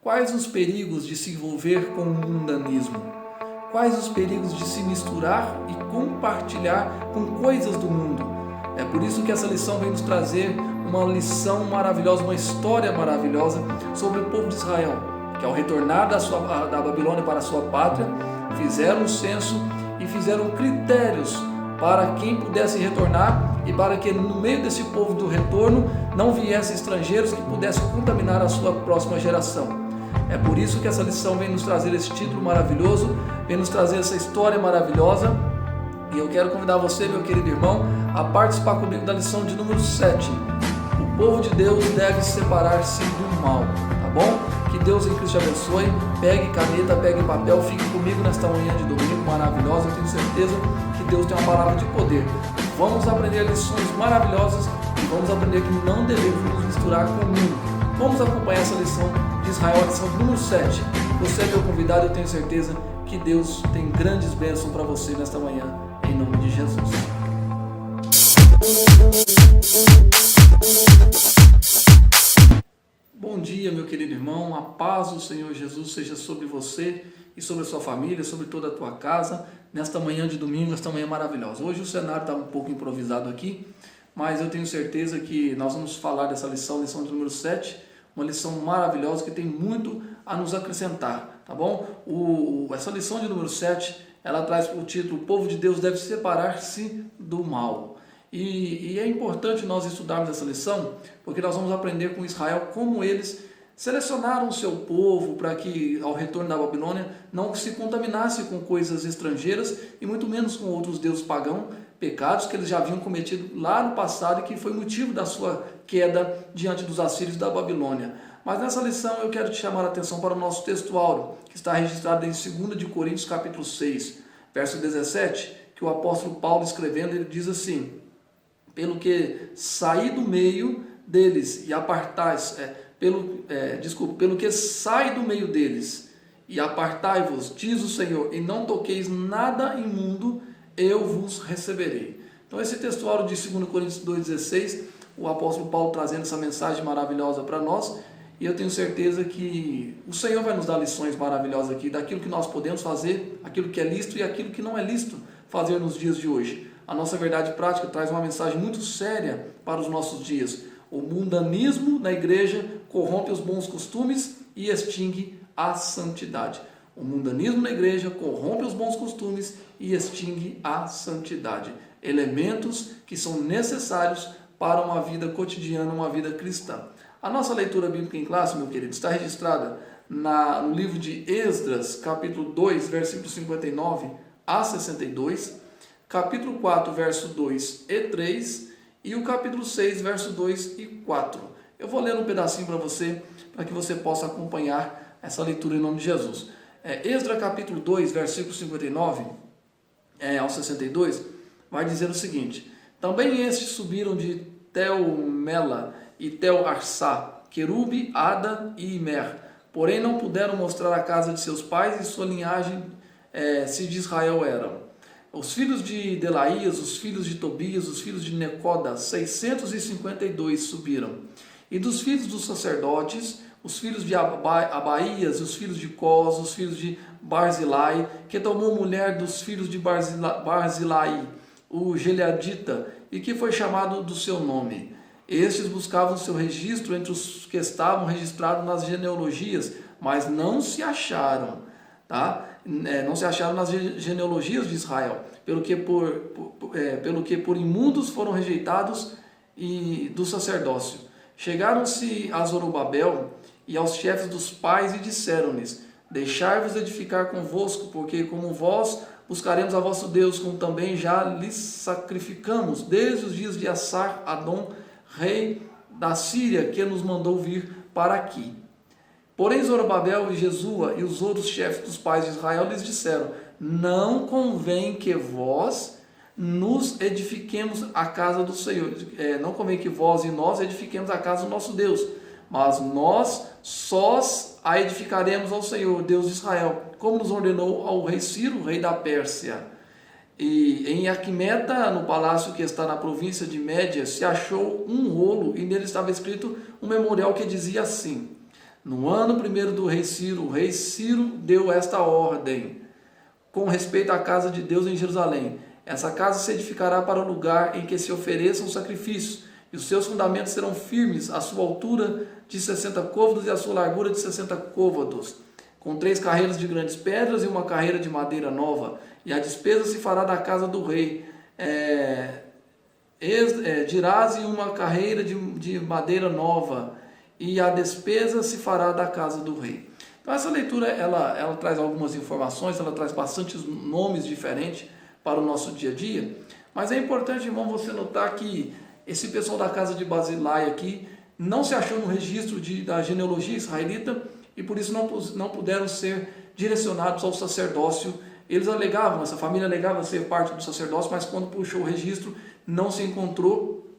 Quais os perigos de se envolver com o mundanismo? Quais os perigos de se misturar e compartilhar com coisas do mundo? É por isso que essa lição vem nos trazer uma lição maravilhosa, uma história maravilhosa sobre o povo de Israel, que ao retornar da Babilônia para a sua pátria, fizeram um censo e fizeram critérios para quem pudesse retornar e para que no meio desse povo do retorno não viessem estrangeiros que pudessem contaminar a sua próxima geração. É por isso que essa lição vem nos trazer esse título maravilhoso, vem nos trazer essa história maravilhosa. E eu quero convidar você, meu querido irmão, a participar comigo da lição de número 7. O povo de Deus deve separar-se do mal, tá bom? Que Deus em Cristo te abençoe. Pegue caneta, pegue papel, fique comigo nesta manhã de domingo maravilhosa. Eu tenho certeza que Deus tem uma palavra de poder. Vamos aprender lições maravilhosas e vamos aprender que não devemos nos misturar com o mundo. Vamos acompanhar essa lição de Israel, a lição número 7. Você é meu convidado, eu tenho certeza que Deus tem grandes bênçãos para você nesta manhã, em nome de Jesus. Bom dia, meu querido irmão, a paz do Senhor Jesus seja sobre você e sobre a sua família, sobre toda a tua casa, nesta manhã de domingo, nesta manhã maravilhosa. Hoje o cenário está um pouco improvisado aqui, mas eu tenho certeza que nós vamos falar dessa lição de número 7, uma lição maravilhosa que tem muito a nos acrescentar, tá bom? Essa lição de número 7, ela traz o título: O povo de Deus deve separar-se do mal. E é importante nós estudarmos essa lição, porque nós vamos aprender com Israel como eles selecionaram o seu povo para que, ao retorno da Babilônia, não se contaminasse com coisas estrangeiras e muito menos com outros deuses pagãos, pecados que eles já haviam cometido lá no passado e que foi motivo da sua queda diante dos assírios da Babilônia. Mas nessa lição eu quero te chamar a atenção para o nosso texto áureo, que está registrado em 2 de Coríntios capítulo 6, verso 17, que o apóstolo Paulo escrevendo, ele diz assim: pelo que saí do meio deles e apartais, pelo que sai do meio deles e apartai-vos, diz o Senhor, e não toqueis nada imundo, eu vos receberei. Então esse texto áureo de 2 Coríntios 2,16, o apóstolo Paulo trazendo essa mensagem maravilhosa para nós, e eu tenho certeza que o Senhor vai nos dar lições maravilhosas aqui, daquilo que nós podemos fazer, aquilo que é lícito e aquilo que não é lícito fazer nos dias de hoje. A nossa verdade prática traz uma mensagem muito séria para os nossos dias. O mundanismo na igreja corrompe os bons costumes e extingue a santidade. O mundanismo na igreja corrompe os bons costumes e extingue a santidade. Elementos que são necessários para uma vida cotidiana, uma vida cristã. A nossa leitura bíblica em classe, meu querido, está registrada no livro de Esdras, capítulo 2, versículos 59 a 62, capítulo 4, verso 2 e 3 e o capítulo 6, verso 2 e 4. Eu vou ler um pedacinho para você, para que você possa acompanhar essa leitura em nome de Jesus. Esdras capítulo 2, versículo 59 ao 62, vai dizer o seguinte: também estes subiram de Tel-Mela e Tel-Arsá, Querube, Ada e Imer, porém não puderam mostrar a casa de seus pais e sua linhagem, se de Israel eram. Os filhos de Delaías, os filhos de Tobias, os filhos de Necoda, 652 subiram. E dos filhos dos sacerdotes, os filhos de Abaías, os filhos de Cós, os filhos de Barzilai, que tomou mulher dos filhos de Barzilai, o Gileadita, e que foi chamado do seu nome. Estes buscavam seu registro entre os que estavam registrados nas genealogias, mas não se acharam, tá? Não se acharam nas genealogias de Israel, pelo que por imundos foram rejeitados e do sacerdócio. Chegaram-se a Zorobabel e aos chefes dos pais e disseram-lhes: deixai-vos edificar convosco, porque como vós buscaremos a vosso Deus, como também já lhes sacrificamos desde os dias de Assar-Adom, rei da Síria, que nos mandou vir para aqui. Porém Zorobabel e Jesua e os outros chefes dos pais de Israel lhes disseram: não convém que vós nos edifiquemos a casa do Senhor, não convém que vós e nós edifiquemos a casa do nosso Deus, mas nós sós a edificaremos ao Senhor, Deus de Israel, como nos ordenou ao rei Ciro, rei da Pérsia. E em Arquimeta, no palácio que está na província de Média, se achou um rolo e nele estava escrito um memorial que dizia assim: No ano primeiro do rei Ciro, o rei Ciro deu esta ordem com respeito à casa de Deus em Jerusalém: essa casa se edificará para o lugar em que se ofereçam sacrifícios, e os seus fundamentos serão firmes, a sua altura de 60 côvados e a sua largura de 60 côvados, com 3 carreiras de grandes pedras e uma carreira de madeira nova. E a despesa se fará da casa do rei, dirás, e uma carreira de madeira nova, e a despesa se fará da casa do rei. Então essa leitura ela traz algumas informações, ela traz bastantes nomes diferentes para o nosso dia a dia, mas é importante, irmão, você notar que esse pessoal da casa de Barzilai aqui não se achou no registro da genealogia israelita e por isso não puderam ser direcionados ao sacerdócio. Eles alegavam, essa família alegava ser parte do sacerdócio, mas quando puxou o registro não se encontrou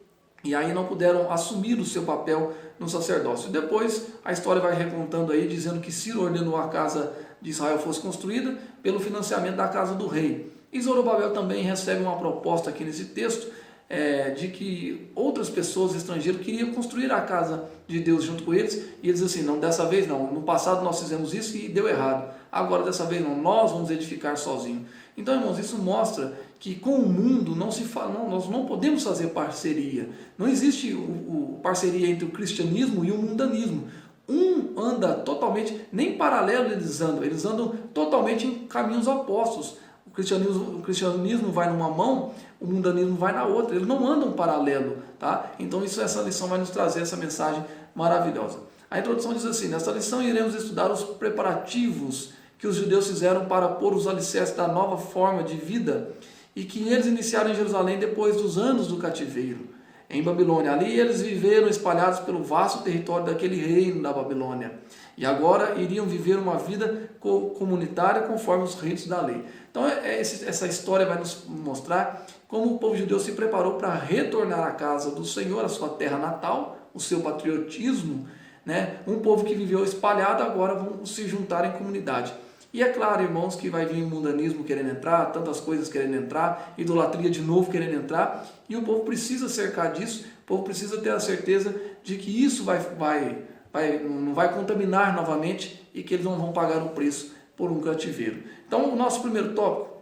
e aí não puderam assumir o seu papel no sacerdócio. Depois a história vai recontando aí, dizendo que Ciro ordenou a casa de Israel fosse construída pelo financiamento da casa do rei. E Zorobabel também recebe uma proposta aqui nesse texto, de que outras pessoas estrangeiras queriam construir a casa de Deus junto com eles, e eles assim: não, dessa vez não, no passado nós fizemos isso e deu errado, agora dessa vez não, nós vamos edificar sozinhos. Então, irmãos, isso mostra que com o mundo nós não podemos fazer parceria, não existe parceria entre o cristianismo e o mundanismo. Um anda totalmente, nem paralelo eles andam totalmente em caminhos opostos. O cristianismo vai numa mão, o mundanismo vai na outra, eles não andam paralelo, tá? Então essa lição vai nos trazer essa mensagem maravilhosa. A introdução diz assim: nesta lição iremos estudar os preparativos que os judeus fizeram para pôr os alicerces da nova forma de vida e que eles iniciaram em Jerusalém depois dos anos do cativeiro em Babilônia. Ali eles viveram espalhados pelo vasto território daquele reino da Babilônia e agora iriam viver uma vida comunitária conforme os ritos da lei. Então essa história vai nos mostrar como o povo judeu se preparou para retornar à casa do Senhor, à sua terra natal, o seu patriotismo, né? Um povo que viveu espalhado agora vão se juntar em comunidade. E é claro, irmãos, que vai vir o mundanismo querendo entrar, tantas coisas querendo entrar, idolatria de novo querendo entrar, e o povo precisa cercar disso, o povo precisa ter a certeza de que isso não vai contaminar novamente e que eles não vão pagar o preço por um cativeiro. Então, o nosso primeiro tópico,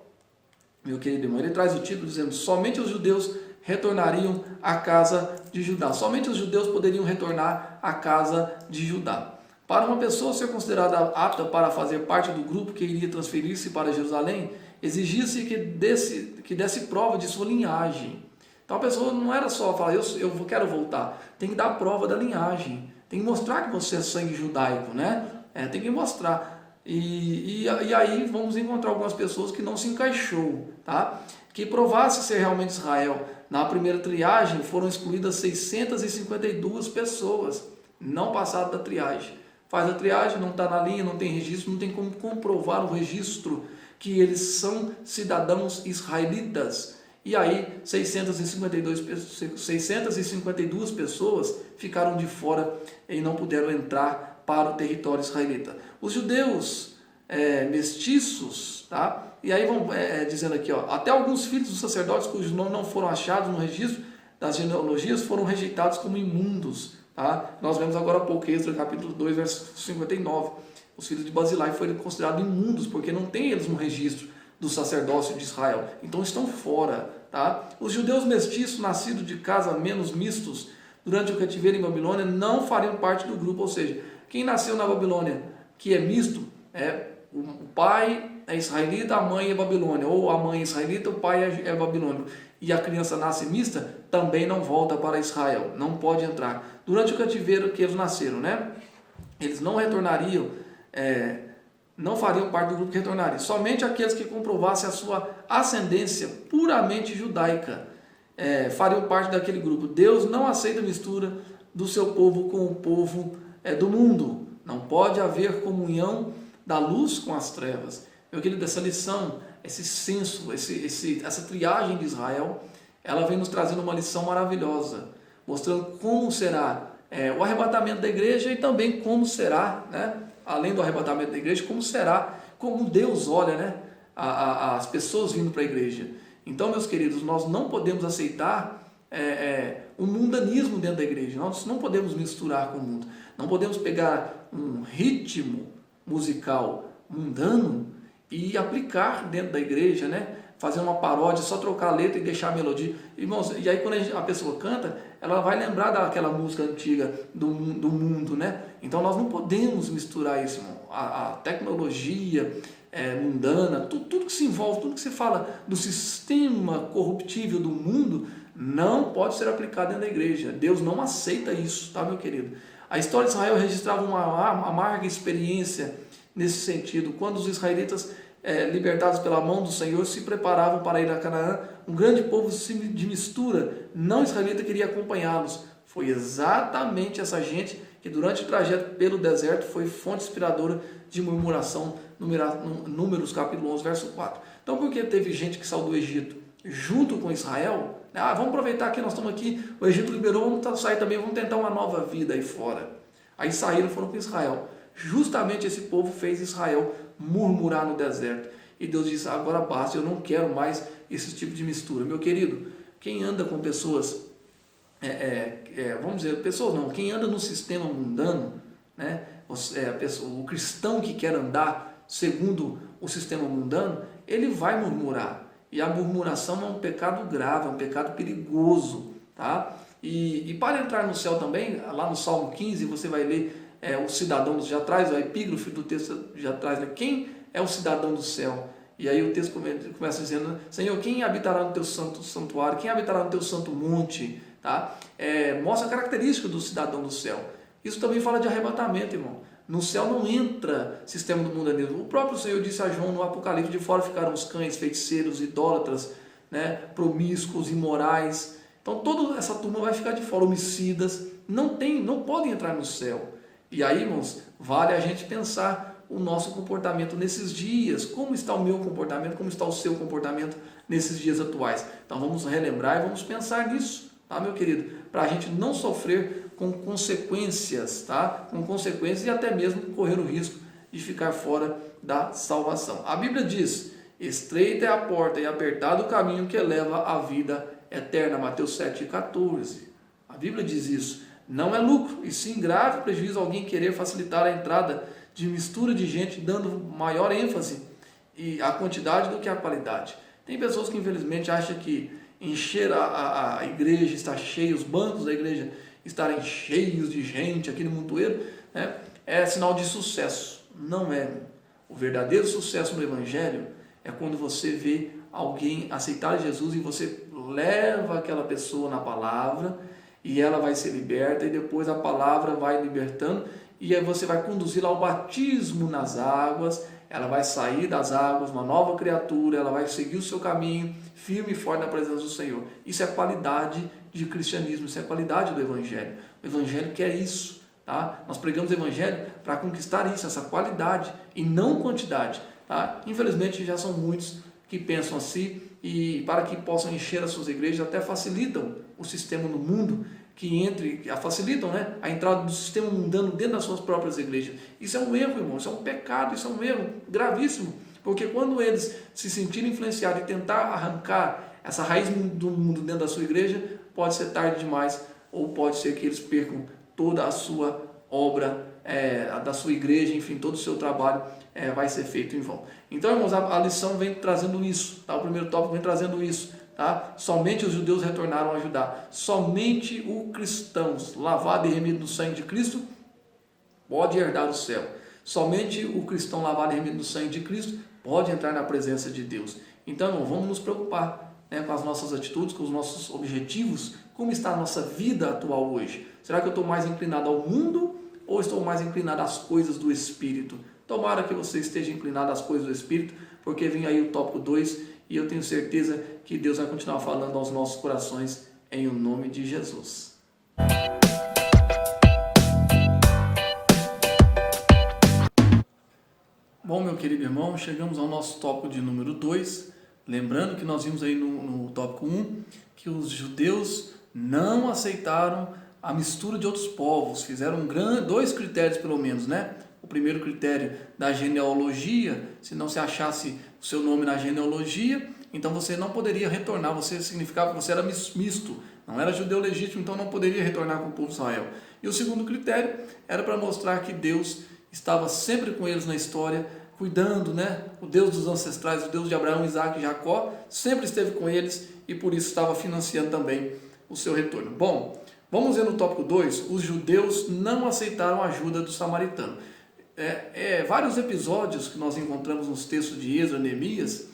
meu querido irmão, ele traz o título dizendo: somente os judeus retornariam à casa de Judá. Somente os judeus poderiam retornar à casa de Judá. Para uma pessoa ser considerada apta para fazer parte do grupo que iria transferir-se para Jerusalém, exigia-se que desse prova de sua linhagem. Então a pessoa não era só falar: eu quero voltar. Tem que dar prova da linhagem. Tem que mostrar que você é sangue judaico, né? Tem que mostrar. E aí vamos encontrar algumas pessoas que não se encaixou, tá? Que provasse ser realmente Israel. Na primeira triagem foram excluídas 652 pessoas, não passaram da triagem. Faz a triagem, não está na linha, não tem registro, não tem como comprovar o registro que eles são cidadãos israelitas. E aí 652 pessoas ficaram de fora e não puderam entrar para o território israelita. Os judeus mestiços, tá? E aí vão dizendo aqui, ó, até alguns filhos dos sacerdotes cujos nomes não foram achados no registro das genealogias foram rejeitados como imundos. Tá? Nós vemos agora há pouco, Êxodo capítulo 2, verso 59. Os filhos de Barzilai foram considerados imundos, porque não tem eles no registro do sacerdócio de Israel. Então estão fora. Tá? Os judeus mestiços, nascidos de casa menos mistos, durante o cativeiro em Babilônia, não fariam parte do grupo. Ou seja, quem nasceu na Babilônia, que é misto, o pai é israelita, a mãe é babilônia. Ou a mãe é israelita, o pai é babilônico. E a criança nasce mista, também não volta para Israel, não pode entrar. Durante o cativeiro que eles nasceram, né? Eles não retornariam, não fariam parte do grupo que retornaria. Somente aqueles que comprovassem a sua ascendência puramente judaica fariam parte daquele grupo. Deus não aceita a mistura do seu povo com o povo do mundo. Não pode haver comunhão da luz com as trevas. Eu queria dessa lição, esse censo, essa triagem de Israel, ela vem nos trazendo uma lição maravilhosa, mostrando como será o arrebatamento da igreja e também como será, né, além do arrebatamento da igreja, como Deus olha, né, as pessoas vindo para a igreja. Então, meus queridos, nós não podemos aceitar o mundanismo dentro da igreja, nós não podemos misturar com o mundo. Não podemos pegar um ritmo musical mundano e aplicar dentro da igreja, né? Fazer uma paródia, só trocar a letra e deixar a melodia. Irmãos, e aí quando a pessoa canta, ela vai lembrar daquela música antiga do mundo, né? Então nós não podemos misturar isso, irmão. A tecnologia mundana, tudo que se envolve, tudo que se fala do sistema corruptível do mundo, não pode ser aplicado dentro da igreja. Deus não aceita isso, tá, meu querido? A história de Israel registrava uma amarga experiência nesse sentido. Quando os israelitas, libertados pela mão do Senhor, se preparavam para ir a Canaã, um grande povo de mistura não israelita queria acompanhá-los. Foi exatamente essa gente que durante o trajeto pelo deserto foi fonte inspiradora de murmuração, Números capítulo 11, verso 4. Então, por que teve gente que saiu do Egito junto com Israel? Vamos aproveitar que nós estamos aqui, o Egito liberou, vamos sair também, vamos tentar uma nova vida aí fora. Aí saíram, foram para Israel. Justamente esse povo fez Israel murmurar no deserto. E Deus disse, agora basta, eu não quero mais esse tipo de mistura. Meu querido, quem anda com pessoas, vamos dizer, pessoas não, quem anda no sistema mundano, né, o cristão que quer andar segundo o sistema mundano, ele vai murmurar. E a murmuração é um pecado grave, é um pecado perigoso, tá? E para entrar no céu também, lá no Salmo 15, você vai ler o cidadão, já traz o epígrafe do texto, já traz, né? Quem é o cidadão do céu? E aí o texto começa dizendo, Senhor, quem habitará no teu santo santuário? Quem habitará no teu santo monte? Tá? Mostra a característica do cidadão do céu. Isso também fala de arrebatamento, irmão. No céu não entra sistema do mundanismo. O próprio Senhor disse a João no Apocalipse, de fora ficaram os cães, feiticeiros, idólatras, né, promíscuos, imorais. Então toda essa turma vai ficar de fora, homicidas, não podem entrar no céu. E aí, irmãos, vale a gente pensar o nosso comportamento nesses dias. Como está o meu comportamento, como está o seu comportamento nesses dias atuais? Então vamos relembrar e vamos pensar nisso, tá, meu querido? Para a gente não sofrer com consequências, tá? Com consequências e até mesmo correr o risco de ficar fora da salvação. A Bíblia diz, estreita é a porta e apertado o caminho que leva à vida eterna, Mateus 7,14. A Bíblia diz isso. Não é lucro, e sim grave prejuízo alguém querer facilitar a entrada de mistura de gente, dando maior ênfase à quantidade do que à qualidade. Tem pessoas que infelizmente acham que encher a igreja, estar cheia, os bancos da igreja estarem cheios de gente aqui no montoeiro, né, é sinal de sucesso. Não é. O verdadeiro sucesso no Evangelho é quando você vê alguém aceitar Jesus e você leva aquela pessoa na palavra e ela vai ser liberta e depois a palavra vai libertando e aí você vai conduzi-la ao batismo nas águas, ela vai sair das águas, uma nova criatura, ela vai seguir o seu caminho firme e forte na presença do Senhor. Isso é qualidade de cristianismo, isso é qualidade do Evangelho. O Evangelho quer isso, tá? Nós pregamos o Evangelho para conquistar isso, essa qualidade e não quantidade, tá? Infelizmente já são muitos que pensam assim e para que possam encher as suas igrejas até facilitam o sistema no mundo facilitam, né, a entrada do sistema mundano dentro das suas próprias igrejas. Isso é um erro, irmão, isso é um pecado, isso é um erro gravíssimo, porque quando eles se sentirem influenciados e tentar arrancar essa raiz do mundo dentro da sua igreja, pode ser tarde demais, ou pode ser que eles percam toda a sua obra, da sua igreja, enfim, todo o seu trabalho vai ser feito em vão. Então, irmãos, a lição vem trazendo isso, tá? O primeiro tópico vem trazendo isso. Tá? Somente os judeus retornaram a Judá. Somente o cristão lavado e remido no sangue de Cristo pode herdar o céu. Somente o cristão lavado e remido no sangue de Cristo pode entrar na presença de Deus. Então, irmão, vamos nos preocupar, né, com as nossas atitudes, com os nossos objetivos. Como está a nossa vida atual hoje? Será que eu estou mais inclinado ao mundo ou estou mais inclinado às coisas do Espírito? Tomara que você esteja inclinado às coisas do Espírito, porque vem aí o tópico 2 e eu tenho certeza que Deus vai continuar falando aos nossos corações em o nome de Jesus. Bom, meu querido irmão, chegamos ao nosso tópico de número 2. Lembrando que nós vimos aí no tópico 1 que os judeus não aceitaram a mistura de outros povos. Fizeram dois critérios pelo menos, né? O primeiro critério da genealogia, se não se achasse o seu nome na genealogia, então você não poderia retornar, você significava que você era misto, não era judeu legítimo, então não poderia retornar com o povo de Israel. E o segundo critério era para mostrar que Deus estava sempre com eles na história, cuidando, né? O Deus dos ancestrais, o Deus de Abraão, Isaac e Jacó, sempre esteve com eles e por isso estava financiando também o seu retorno. Bom, vamos ver no tópico 2, os judeus não aceitaram a ajuda do samaritano. Vários episódios que nós encontramos nos textos de Êxodo e Neemias,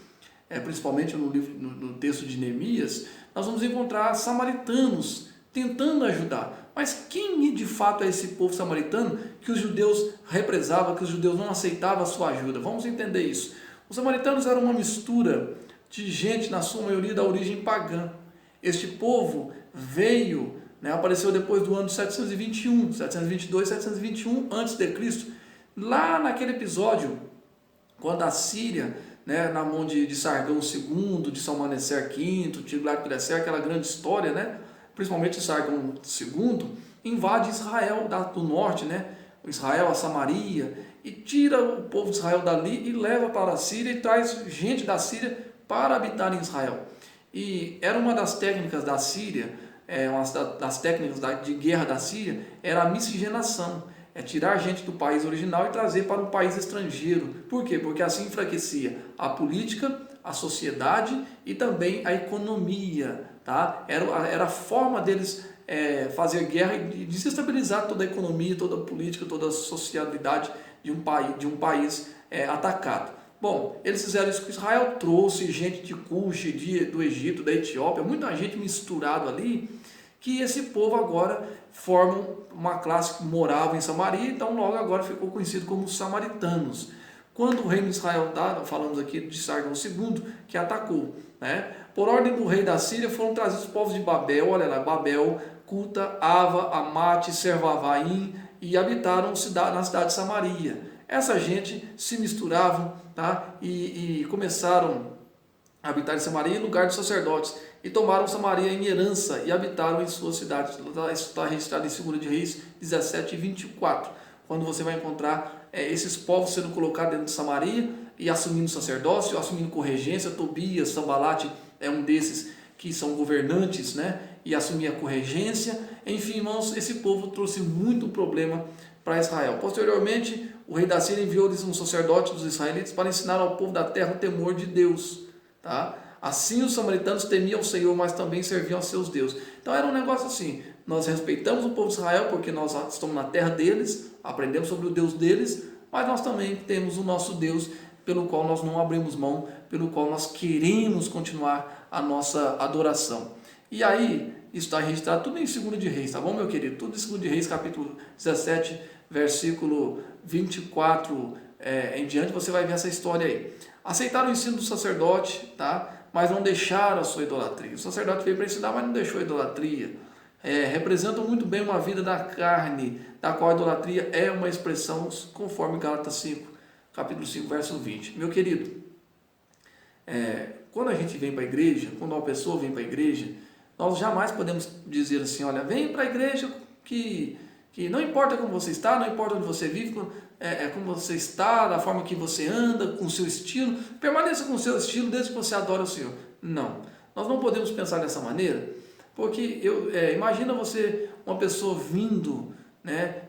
principalmente no texto de Neemias, nós vamos encontrar samaritanos tentando ajudar. Mas quem de fato é esse povo samaritano que os judeus represavam, que os judeus não aceitavam a sua ajuda? Vamos entender isso. Os samaritanos eram uma mistura de gente, na sua maioria, da origem pagã. Este povo veio, apareceu depois do ano 721, 722, 721 a.C., lá naquele episódio, quando a Síria, na mão de Sargão II, de Salmaneser V, Tiglat-Pileser, aquela grande história, principalmente Sargão II, invade Israel do norte, Israel, a Samaria, e tira o povo de Israel dali e leva para a Síria e traz gente da Síria para habitar em Israel. E era uma das técnicas da Síria, uma das técnicas de guerra da Síria, era a miscigenação. Tirar gente do país original e trazer para um país estrangeiro. Por quê? Porque assim enfraquecia a política, a sociedade e também a economia. Tá? Era a forma deles fazer guerra e desestabilizar toda a economia, toda a política, toda a socialidade de um país atacado. Bom, eles fizeram isso com Israel, trouxe gente de Cush, do Egito, da Etiópia, muita gente misturada ali, que esse povo agora forma uma classe que morava em Samaria, então logo agora ficou conhecido como samaritanos. Quando o reino de Israel, falamos aqui de Sargão II, que atacou, por ordem do rei da Síria foram trazidos os povos de Babel, olha lá, Babel, Cuta, Ava, Amate, Servavaim, e habitaram na cidade de Samaria. Essa gente se misturavam, e começaram a habitar em Samaria em lugar de sacerdotes, e tomaram Samaria em herança e habitaram em suas cidades. Está registrado em 2 de Reis 17 e 24, quando você vai encontrar esses povos sendo colocados dentro de Samaria e assumindo sacerdócio, assumindo corregência. Tobias, Sambalate é um desses que são governantes, e assumia a corregência. Enfim, irmãos, esse povo trouxe muito problema para Israel. Posteriormente, o rei da Síria enviou-lhes um sacerdote dos israelitas para ensinar ao povo da terra o temor de Deus. Assim os samaritanos temiam o Senhor, mas também serviam aos seus deuses. Então era um negócio assim, nós respeitamos o povo de Israel porque nós estamos na terra deles, aprendemos sobre o Deus deles, mas nós também temos o nosso Deus pelo qual nós não abrimos mão, pelo qual nós queremos continuar a nossa adoração. E aí, isso está registrado tudo em 2 de Reis, tá bom, meu querido? Tudo em 2 de Reis, capítulo 17, versículo 24 em diante, você vai ver essa história aí. Aceitaram o ensino do sacerdote, mas não deixaram a sua idolatria. O sacerdote veio para ensinar, mas não deixou a idolatria. Representam muito bem uma vida da carne, da qual a idolatria é uma expressão, conforme Gálatas 5, capítulo 5, verso 20. Meu querido, quando a gente vem para a igreja, quando uma pessoa vem para a igreja, nós jamais podemos dizer assim, olha, vem para a igreja que não importa como você está, não importa onde você vive, como você está, da forma que você anda, com o seu estilo, permaneça com o seu estilo desde que você adora o Senhor. Não, nós não podemos pensar dessa maneira, porque imagina você, uma pessoa vindo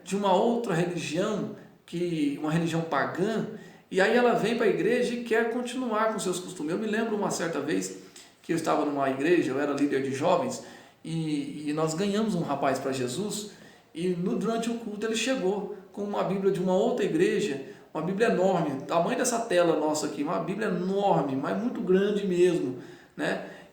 de uma outra religião, uma religião pagã, e aí ela vem para a igreja e quer continuar com seus costumes. Eu me lembro uma certa vez que eu estava numa igreja, eu era líder de jovens, e nós ganhamos um rapaz para Jesus, e durante o culto ele chegou com uma Bíblia de uma outra igreja, uma Bíblia enorme, tamanho dessa tela nossa aqui, uma Bíblia enorme, mas muito grande mesmo,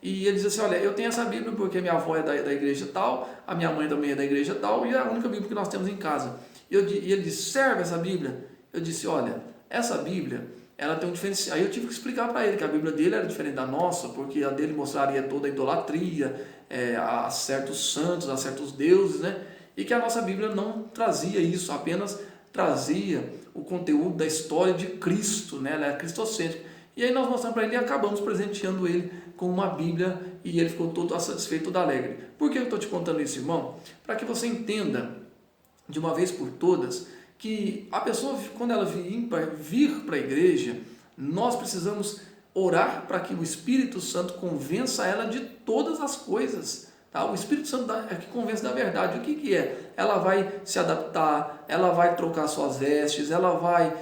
E ele disse assim, olha, eu tenho essa Bíblia porque minha avó é da igreja tal, a minha mãe também é da igreja tal, e é a única Bíblia que nós temos em casa. E ele disse, serve essa Bíblia? Eu disse, olha, essa Bíblia, ela tem um diferencial. Aí eu tive que explicar para ele que a Bíblia dele era diferente da nossa, porque a dele mostraria toda a idolatria, a certos santos, a certos deuses, e que a nossa Bíblia não trazia isso, apenas trazia o conteúdo da história de Cristo, ela é cristocêntrica. E aí nós mostramos para ele e acabamos presenteando ele com uma Bíblia, e ele ficou todo satisfeito, todo alegre. Por que eu estou te contando isso, irmão? Para que você entenda, de uma vez por todas, que a pessoa, quando ela vir para a igreja, nós precisamos orar para que o Espírito Santo convença ela de todas as coisas, Tá? O Espírito Santo é que convence da verdade. O que é? Ela vai se adaptar, ela vai trocar suas vestes, ela vai...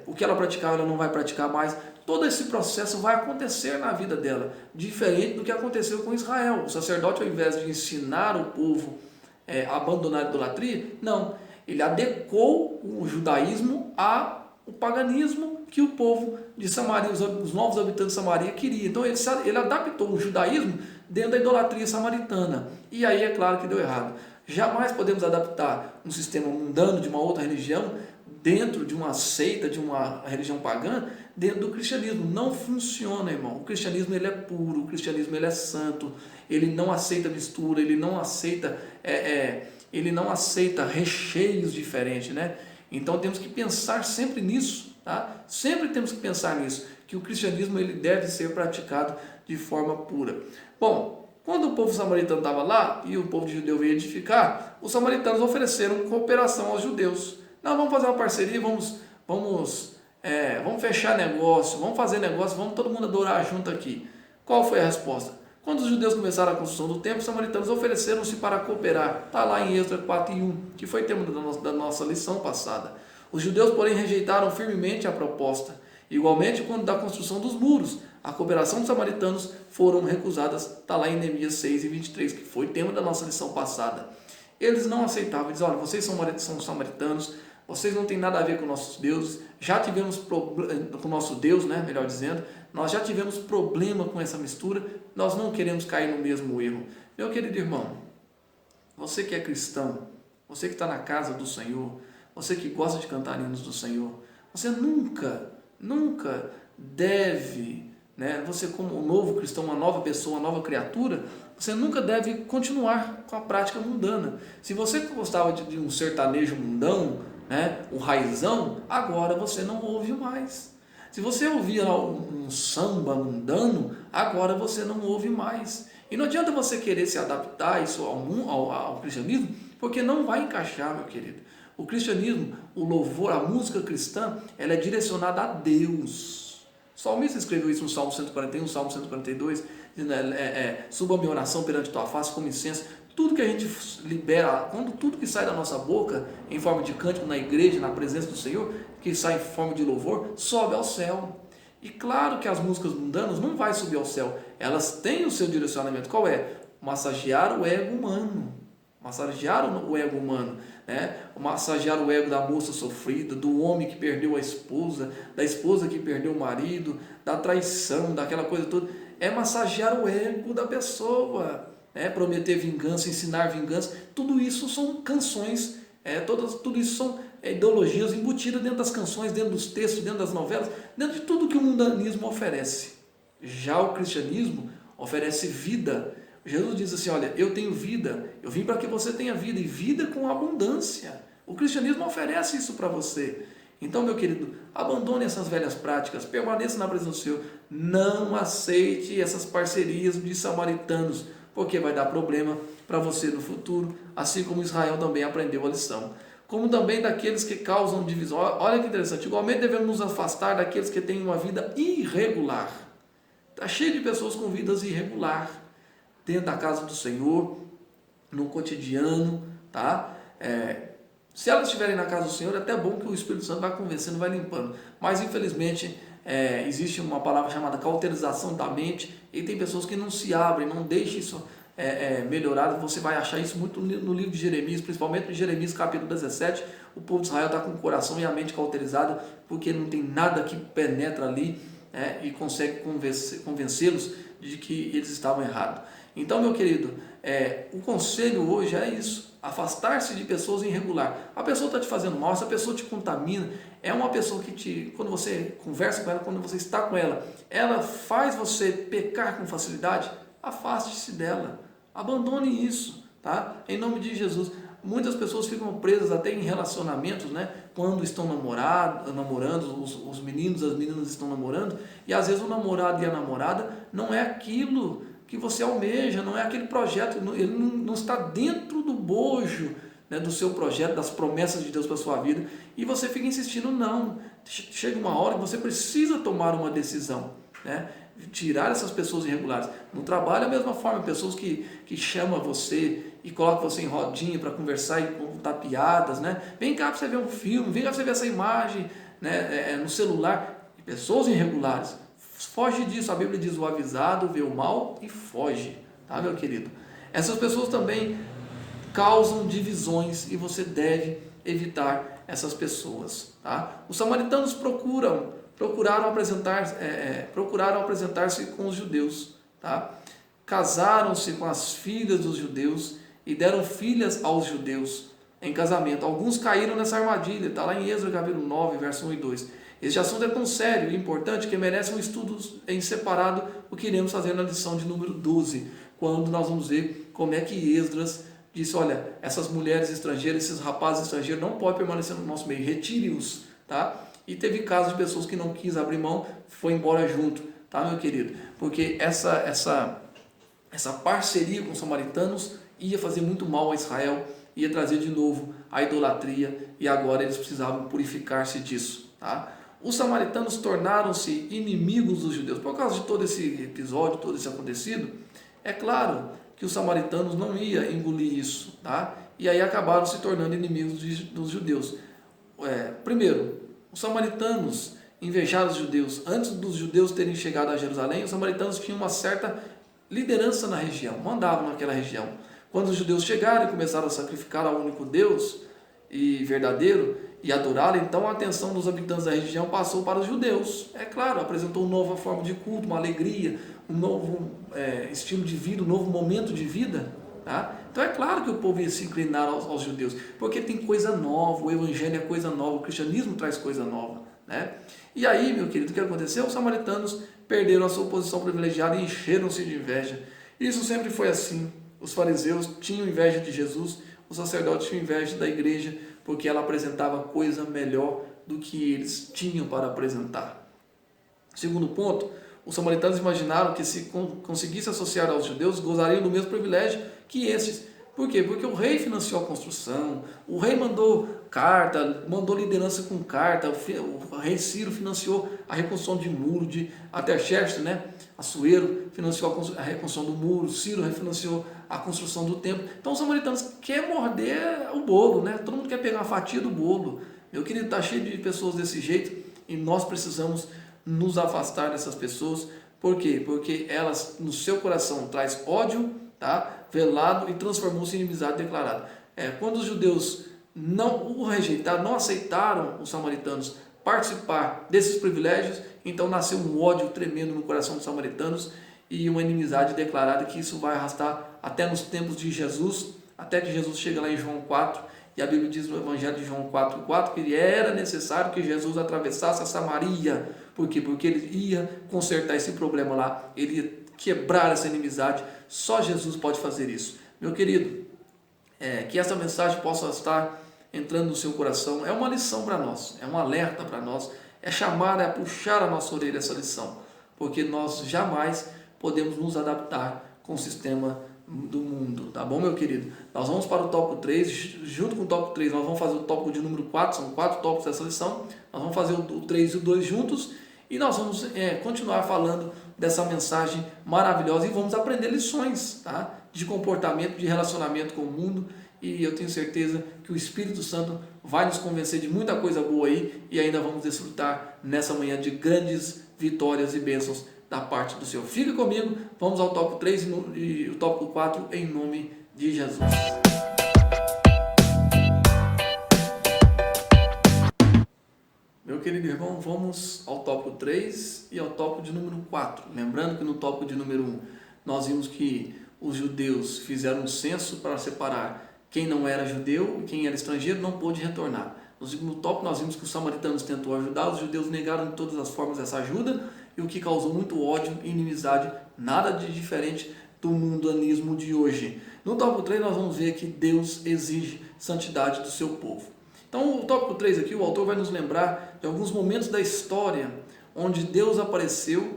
o que ela praticava, ela não vai praticar mais. Todo esse processo vai acontecer na vida dela, diferente do que aconteceu com Israel. O sacerdote, ao invés de ensinar o povo a abandonar a idolatria, não. Ele adequou o judaísmo ao paganismo que o povo de Samaria, os novos habitantes de Samaria queria. Então ele adaptou o judaísmo dentro da idolatria samaritana. E aí é claro que deu errado. Jamais podemos adaptar um sistema mundano de uma outra religião dentro de uma seita, de uma religião pagã, dentro do cristianismo. Não funciona, irmão. O cristianismo ele é puro, o cristianismo ele é santo, ele não aceita mistura, ele não aceita recheios diferentes, né? Então temos que pensar sempre nisso, tá? Sempre temos que pensar nisso, que o cristianismo ele deve ser praticado de forma pura. Bom, quando o povo samaritano estava lá e o povo judeu veio edificar, os samaritanos ofereceram cooperação aos judeus. Nós vamos fazer uma parceria, vamos fechar negócio, vamos fazer negócio, vamos todo mundo adorar junto aqui. Qual foi a resposta? Quando os judeus começaram a construção do templo, os samaritanos ofereceram-se para cooperar. Está lá em Êxodo 4:1, que foi tema da nossa lição passada. Os judeus, porém, rejeitaram firmemente a proposta. Igualmente, quando da construção dos muros, a cooperação dos samaritanos foram recusadas. Está lá em Neemias 6:23, que foi tema da nossa lição passada. Eles não aceitavam, diziam, olha, vocês são samaritanos, vocês não têm nada a ver com nossos deuses, já tivemos problema com o nosso Deus, né, melhor dizendo, nós já tivemos problema com essa mistura, nós não queremos cair no mesmo erro. Meu querido irmão, você que é cristão, você que está na casa do Senhor, você que gosta de cantar hinos do Senhor, você nunca deve, né, você como um novo cristão, uma nova pessoa, uma nova criatura, você nunca deve continuar com a prática mundana. Se você gostava de um sertanejo mundão, né, um raizão, agora você não ouve mais. Se você ouvia um samba mundano, agora você não ouve mais. E não adianta você querer se adaptar isso ao cristianismo, porque não vai encaixar, meu querido. O cristianismo, o louvor, a música cristã, ela é direcionada a Deus. O salmista escreveu isso no Salmo 141, Salmo 142, dizendo, suba a minha oração perante tua face como incenso. Tudo que a gente libera, tudo que sai da nossa boca em forma de cântico na igreja, na presença do Senhor, que sai em forma de louvor, sobe ao céu. E claro que as músicas mundanas não vai subir ao céu, elas têm o seu direcionamento. Qual é? Massagear o ego humano. Massagear o ego humano, né? Massagear o ego da moça sofrida, do homem que perdeu a esposa, da esposa que perdeu o marido, da traição, daquela coisa toda. É massagear o ego da pessoa. Prometer vingança, ensinar vingança, tudo isso são canções, tudo isso são ideologias embutidas dentro das canções, dentro dos textos, dentro das novelas, dentro de tudo que o mundanismo oferece. Já o cristianismo oferece vida. Jesus diz assim, olha, eu tenho vida, eu vim para que você tenha vida, e vida com abundância. O cristianismo oferece isso para você. Então, meu querido, abandone essas velhas práticas, permaneça na presença do Senhor, não aceite essas parcerias de samaritanos, porque vai dar problema para você no futuro, assim como Israel também aprendeu a lição. Como também daqueles que causam divisão. Olha que interessante, igualmente devemos nos afastar daqueles que têm uma vida irregular. Está cheio de pessoas com vidas irregular, dentro da casa do Senhor, no cotidiano, tá? Se elas estiverem na casa do Senhor, é até bom que o Espírito Santo vai convencendo, vai limpando. Mas infelizmente existe uma palavra chamada cauterização da mente, e tem pessoas que não se abrem, não deixam isso melhorado. Você vai achar isso muito no livro de Jeremias, principalmente em Jeremias capítulo 17, o povo de Israel está com o coração e a mente cauterizada, porque não tem nada que penetra ali e consegue convencê-los de que eles estavam errados. Então, meu querido, o conselho hoje é isso, afastar-se de pessoas irregulares. A pessoa está te fazendo mal, essa pessoa te contamina, é uma pessoa que quando você conversa com ela, quando você está com ela, ela faz você pecar com facilidade, afaste-se dela, abandone isso, tá? Em nome de Jesus. Muitas pessoas ficam presas até em relacionamentos, né? Quando estão namorando, os meninos, as meninas estão namorando, e às vezes o namorado e a namorada não é aquilo que você almeja, não é aquele projeto, ele não está dentro do bojo, né, do seu projeto, das promessas de Deus para a sua vida, e você fica insistindo, não. Chega uma hora que você precisa tomar uma decisão, né? tirar essas pessoas irregulares. No trabalho, a mesma forma, pessoas que chamam você e colocam você em rodinha para conversar e contar piadas, né? Vem cá para você ver um filme, vem cá para você ver essa imagem, né, no celular. E pessoas irregulares. Foge disso. A Bíblia diz: o avisado vê o mal e foge. Tá, meu querido? Essas pessoas também causam divisões e você deve evitar essas pessoas. Tá? Os samaritanos procuraram apresentar-se com os judeus. Tá? Casaram-se com as filhas dos judeus e deram filhas aos judeus em casamento. Alguns caíram nessa armadilha. Está lá em Êxodo capítulo 9, verso 1 e 2. Este assunto é tão sério e importante que merece um estudo em separado, o que iremos fazer na lição de número 12, quando nós vamos ver como é que Esdras disse: olha, essas mulheres estrangeiras, esses rapazes estrangeiros não podem permanecer no nosso meio, retire-os, tá? E teve casos de pessoas que não quis abrir mão, foi embora junto, tá, meu querido? Porque essa parceria com os samaritanos ia fazer muito mal a Israel, ia trazer de novo a idolatria, e agora eles precisavam purificar-se disso, tá? Os samaritanos tornaram-se inimigos dos judeus por causa de todo esse episódio, todo esse acontecido. É claro que os samaritanos não iam engolir isso, tá? E aí acabaram se tornando inimigos dos judeus. Primeiro, os samaritanos invejaram os judeus. Antes dos judeus terem chegado a Jerusalém, os samaritanos tinham uma certa liderança na região, mandavam naquela região. Quando os judeus chegaram e começaram a sacrificar ao único Deus e verdadeiro e adorá-lo, então a atenção dos habitantes da região passou para os judeus. É claro, apresentou uma nova forma de culto, uma alegria, um novo estilo de vida, um novo momento de vida. Tá? Então é claro que o povo ia se inclinar aos judeus, porque tem coisa nova, o evangelho é coisa nova, o cristianismo traz coisa nova. Né? E aí, meu querido, o que aconteceu? Os samaritanos perderam a sua posição privilegiada e encheram-se de inveja. Isso sempre foi assim. Os fariseus tinham inveja de Jesus, os sacerdotes tinham inveja da igreja, porque ela apresentava coisa melhor do que eles tinham para apresentar. Segundo ponto, os samaritanos imaginaram que se conseguisse associar aos judeus, gozariam do mesmo privilégio que esses. Por quê? Porque o rei financiou a construção, o rei mandou carta, mandou liderança com carta, o rei Ciro financiou a reconstrução de muro, de Artaxerxes, né? Assuero financiou a reconstrução do muro, Ciro refinanciou a construção do templo. Então os samaritanos querem morder o bolo, né? Todo mundo quer pegar uma fatia do bolo. Meu querido, está cheio de pessoas desse jeito e nós precisamos nos afastar dessas pessoas. Por quê? Porque elas no seu coração traz ódio, tá? Velado, e transformou-se em inimizade declarada. Quando os judeus não o rejeitaram, não aceitaram os samaritanos participar desses privilégios, então nasceu um ódio tremendo no coração dos samaritanos e uma inimizade declarada, que isso vai arrastar até nos tempos de Jesus, até que Jesus chega lá em João 4, e a Bíblia diz no Evangelho de João 4:4 que era necessário que Jesus atravessasse a Samaria. Por quê? Porque ele ia consertar esse problema lá, ele ia quebrar essa inimizade. Só Jesus pode fazer isso. Meu querido, que essa mensagem possa estar entrando no seu coração. É uma lição para nós, é um alerta para nós, é chamar, é puxar a nossa orelha essa lição, porque nós jamais podemos nos adaptar com o sistema do mundo, tá bom, meu querido? Nós vamos para o tópico 3, junto com o tópico 3 nós vamos fazer o tópico de número 4, são 4 tópicos dessa lição, nós vamos fazer o 3 e o 2 juntos, e nós vamos continuar falando dessa mensagem maravilhosa e vamos aprender lições, tá? De comportamento, de relacionamento com o mundo, e eu tenho certeza que o Espírito Santo vai nos convencer de muita coisa boa aí, e ainda vamos desfrutar nessa manhã de grandes vitórias e bênçãos da parte do Senhor. Fica comigo, vamos ao tópico 3 e o tópico 4 em nome de Jesus. Meu querido irmão, vamos ao tópico 3 e ao tópico de número 4. Lembrando que no tópico de número 1 nós vimos que os judeus fizeram um censo para separar quem não era judeu e quem era estrangeiro não pôde retornar. No segundo tópico nós vimos que os samaritanos tentou ajudar, os judeus negaram de todas as formas essa ajuda, e o que causou muito ódio e inimizade, nada de diferente do mundanismo de hoje. No tópico 3 nós vamos ver que Deus exige santidade do seu povo. Então o tópico 3 aqui, o autor vai nos lembrar de alguns momentos da história onde Deus apareceu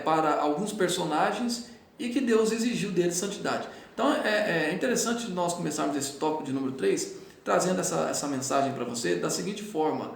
para alguns personagens e que Deus exigiu deles santidade. Então é interessante nós começarmos esse tópico de número 3, trazendo essa mensagem para você da seguinte forma: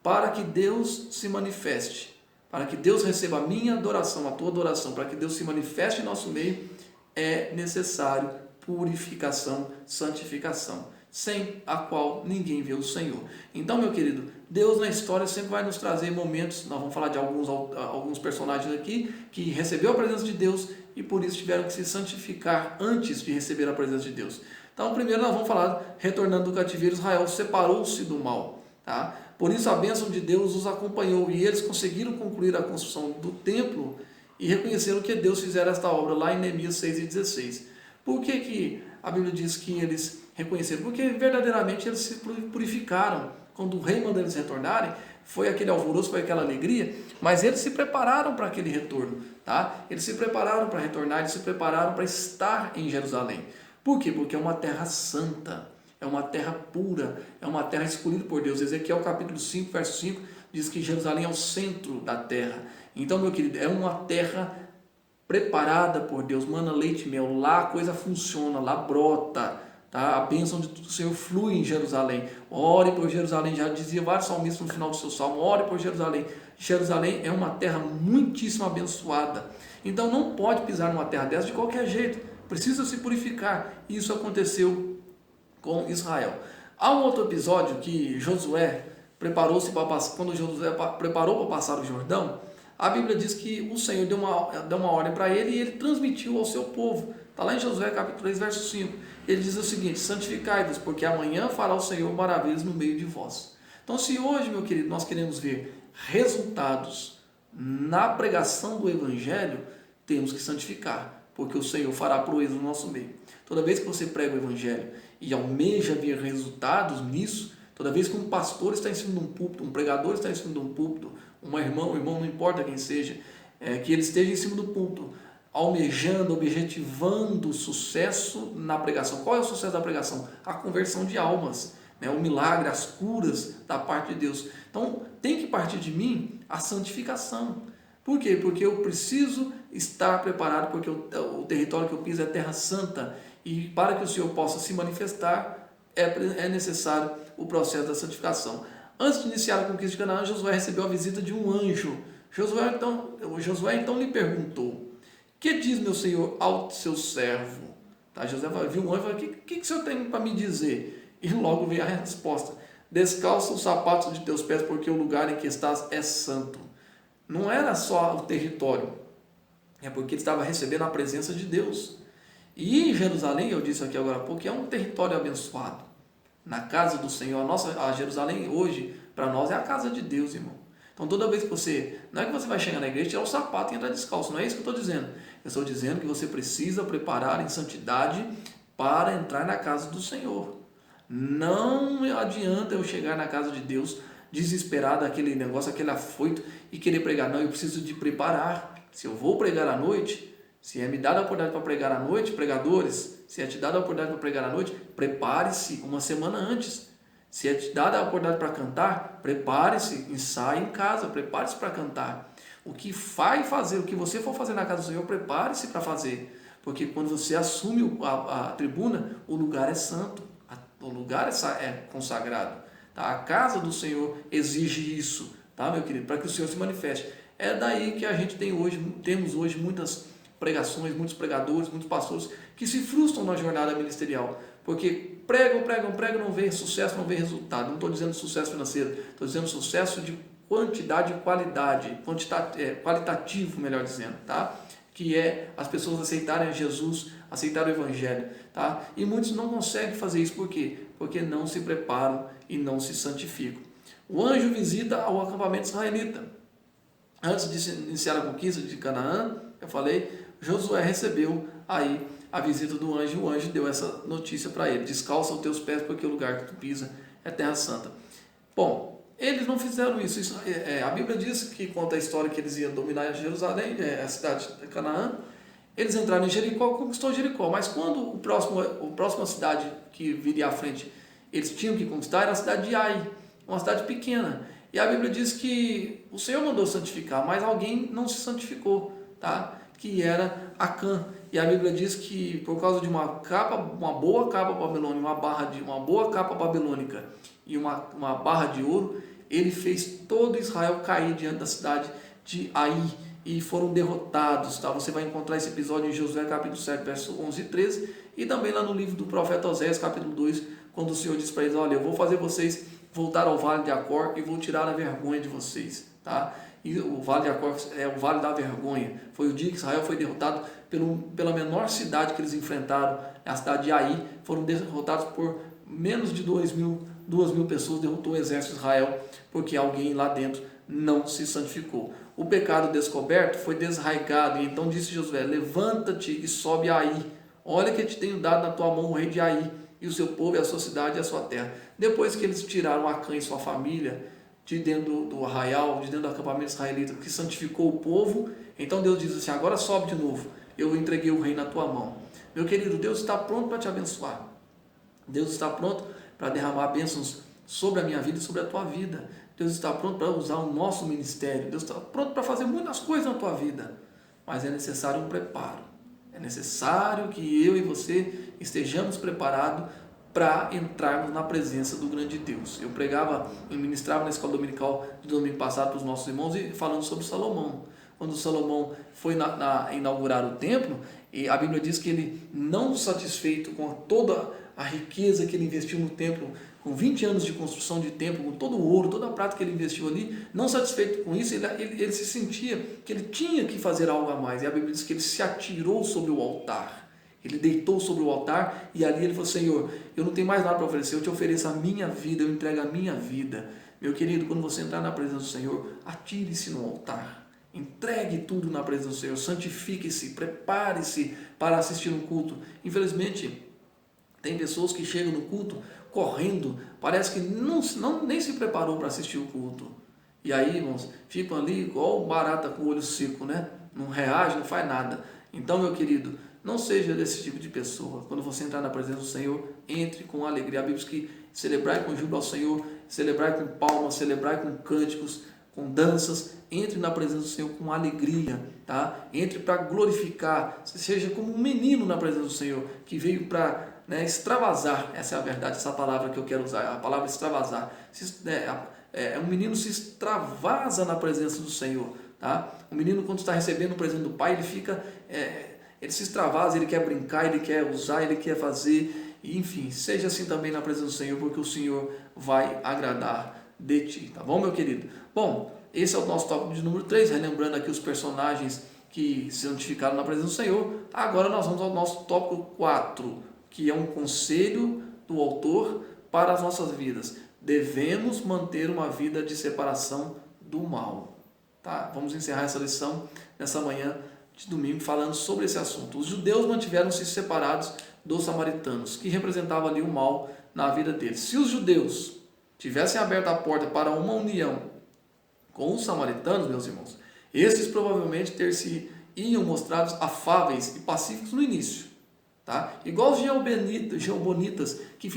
para que Deus se manifeste, para que Deus receba a minha adoração, a tua adoração, para que Deus se manifeste em nosso meio, é necessário purificação, santificação, sem a qual ninguém vê o Senhor. Então, meu querido, Deus na história sempre vai nos trazer momentos, nós vamos falar de alguns personagens aqui, que recebeu a presença de Deus e por isso tiveram que se santificar antes de receber a presença de Deus. Então, primeiro nós vamos falar, retornando do cativeiro, Israel separou-se do mal. Tá? Por isso a bênção de Deus os acompanhou e eles conseguiram concluir a construção do templo e reconheceram que Deus fizera esta obra lá em Neemias 6:16. Por que a Bíblia diz que eles reconheceram? Porque verdadeiramente eles se purificaram. Quando o rei mandou eles retornarem, foi aquele alvoroço, foi aquela alegria, mas eles se prepararam para aquele retorno. Tá? Eles se prepararam para retornar, eles se prepararam para estar em Jerusalém. Por quê? Porque é uma terra santa. É uma terra pura, é uma terra escolhida por Deus. Ezequiel capítulo 5, verso 5, diz que Jerusalém é o centro da terra. Então, meu querido, é uma terra preparada por Deus, mana leite e mel. Lá a coisa funciona, lá brota. Tá? A bênção do Senhor flui em Jerusalém. Ore por Jerusalém, já dizia vários salmistas no final do seu salmo, ore por Jerusalém. Jerusalém é uma terra muitíssimo abençoada. Então não pode pisar numa terra dessa de qualquer jeito. Precisa se purificar. E isso aconteceu com Israel. Há um outro episódio que Josué preparou-se para passar, quando Josué preparou para passar o Jordão, a Bíblia diz que o Senhor deu uma ordem para ele e ele transmitiu ao seu povo. Está lá em Josué capítulo 3, verso 5. Ele diz o seguinte: santificai-vos, porque amanhã fará o Senhor maravilhas no meio de vós. Então, se hoje, meu querido, nós queremos ver resultados na pregação do Evangelho, temos que santificar, porque o Senhor fará proezas no nosso meio. Toda vez que você prega o Evangelho e almeja ver resultados nisso, toda vez que um pastor está em cima de um púlpito, um pregador está em cima de um púlpito, um irmão, não importa quem seja, que ele esteja em cima do púlpito, almejando, objetivando sucesso na pregação. Qual é o sucesso da pregação? A conversão de almas, né? O milagre, as curas da parte de Deus. Então, tem que partir de mim a santificação. Por quê? Porque eu preciso estar preparado, porque o território que eu piso é terra santa, e para que o Senhor possa se manifestar, é necessário o processo da santificação. Antes de iniciar a conquista de Canaã, Josué recebeu a visita de um anjo. Josué então lhe perguntou: que diz meu Senhor ao seu servo? Tá? Josué viu um anjo e falou: o que o Senhor tem para me dizer? E logo veio a resposta: descalça os sapatos de teus pés, porque o lugar em que estás é santo. Não era só o território, é porque ele estava recebendo a presença de Deus. E em Jerusalém, eu disse aqui agora há pouco, é um território abençoado. Na casa do Senhor, a Jerusalém hoje, para nós, é a casa de Deus, irmão. Então toda vez que não é que você vai chegar na igreja, tirar o sapato e entrar descalço, não é isso que eu estou dizendo. Eu estou dizendo que você precisa preparar em santidade para entrar na casa do Senhor. Não adianta eu chegar na casa de Deus desesperado, aquele negócio, aquele afoito e querer pregar. Não, eu preciso de preparar. Se eu vou pregar à noite, se é me dada a oportunidade para pregar à noite, pregadores, se é te dada a oportunidade para pregar à noite, prepare-se uma semana antes. Se é te dada a oportunidade para cantar, prepare-se, ensaie em casa, prepare-se para cantar. O que você for fazer na casa do Senhor, prepare-se para fazer. Porque quando você assume a tribuna, o lugar é santo, o lugar é consagrado. Tá? A casa do Senhor exige isso, tá, meu querido? Para que o Senhor se manifeste. É daí que a gente temos hoje muitas pregações, muitos pregadores, muitos pastores que se frustram na jornada ministerial, porque pregam, não vê sucesso, não vê resultado. Não estou dizendo sucesso financeiro, estou dizendo sucesso de quantidade e qualidade, qualitativo, melhor dizendo, tá? Que é as pessoas aceitarem Jesus, aceitarem o Evangelho, tá? E muitos não conseguem fazer isso, por quê? Porque não se preparam e não se santificam. O anjo visita ao acampamento israelita. Antes de iniciar a conquista de Canaã, eu falei, Josué recebeu aí a visita do anjo, e o anjo deu essa notícia para ele: descalça os teus pés, porque o lugar que tu pisa é terra santa. Bom, eles não fizeram isso. A Bíblia diz que conta a história que eles iam dominar Jerusalém, a cidade de Canaã. Eles entraram em Jericó, conquistou Jericó, mas quando a próxima cidade que viria à frente eles tinham que conquistar era a cidade de Ai, uma cidade pequena. E a Bíblia diz que o Senhor mandou santificar, mas alguém não se santificou, tá? Que era Acã. E a Bíblia diz que por causa de uma boa capa babilônica, uma boa capa babilônica e uma barra de ouro, ele fez todo Israel cair diante da cidade de Ai e foram derrotados. Tá? Você vai encontrar esse episódio em Josué capítulo 7, verso 11 e 13, e também lá no livro do profeta Oséias, capítulo 2, quando o Senhor diz para eles: olha, eu vou fazer vocês voltar ao vale de Acor e vou tirar a vergonha de vocês. Tá? E o vale de Acor é o vale da vergonha. Foi o dia que Israel foi derrotado pela menor cidade que eles enfrentaram, a cidade de Ai. Foram derrotados por menos de 2.000 pessoas, derrotou o exército de Israel, porque alguém lá dentro não se santificou. O pecado descoberto foi desarraigado, e então disse Josué: levanta-te e sobe a Ai. Olha que eu te tenho dado na tua mão o rei de Ai, e o seu povo, e a sua cidade e a sua terra. Depois que eles tiraram Acã e sua família de dentro do arraial, de dentro do acampamento israelita, que santificou o povo, então Deus diz assim: agora sobe de novo, eu entreguei o rei na tua mão. Meu querido, Deus está pronto para te abençoar. Deus está pronto para derramar bênçãos sobre a minha vida e sobre a tua vida. Deus está pronto para usar o nosso ministério. Deus está pronto para fazer muitas coisas na tua vida. Mas é necessário um preparo. É necessário que eu e você estejamos preparados para entrarmos na presença do grande Deus. Eu ministrava na escola dominical de domingo passado para os nossos irmãos, e falando sobre Salomão. Quando Salomão foi inaugurar o templo, e a Bíblia diz que ele, não satisfeito com toda a riqueza que ele investiu no templo, com 20 anos de construção de templo, com todo o ouro, toda a prata que ele investiu ali, não satisfeito com isso, ele se sentia que ele tinha que fazer algo a mais. E a Bíblia diz que ele se atirou sobre o altar. Ele deitou sobre o altar e ali ele falou: Senhor, eu não tenho mais nada para oferecer, eu te ofereço a minha vida, eu entrego a minha vida. Meu querido, quando você entrar na presença do Senhor, atire-se no altar. Entregue tudo na presença do Senhor, santifique-se, prepare-se para assistir um culto. Infelizmente, tem pessoas que chegam no culto correndo, parece que nem se preparou para assistir o culto. E aí, irmãos, ficam ali igual barata com o olho seco, né? Não reage, não faz nada. Então, meu querido, não seja desse tipo de pessoa. Quando você entrar na presença do Senhor, entre com alegria. A Bíblia diz que celebrai com júbilo ao Senhor, celebrai com palmas, celebrai com cânticos, com danças. Entre na presença do Senhor com alegria, tá? Entre para glorificar. Seja como um menino na presença do Senhor, que veio para extravasar. Essa é a verdade, essa palavra que eu quero usar, a palavra extravasar. Um menino se extravasa na presença do Senhor, tá? O menino, quando está recebendo o presente do pai, ele se extravasa, ele quer brincar, ele quer usar, ele quer fazer, enfim, seja assim também na presença do Senhor, porque o Senhor vai agradar de ti, tá bom, meu querido? Bom, esse é o nosso tópico de número 3, relembrando aqui os personagens que se santificaram na presença do Senhor. Agora nós vamos ao nosso tópico 4, que é um conselho do autor para as nossas vidas. Devemos manter uma vida de separação do mal. Tá? Vamos encerrar essa lição nessa manhã de domingo falando sobre esse assunto. Os judeus mantiveram-se separados dos samaritanos, que representavam ali o mal na vida deles. Se os judeus tivessem aberto a porta para uma união com os samaritanos, meus irmãos, esses provavelmente iam mostrados afáveis e pacíficos no início. Tá? Igual os geobonitas que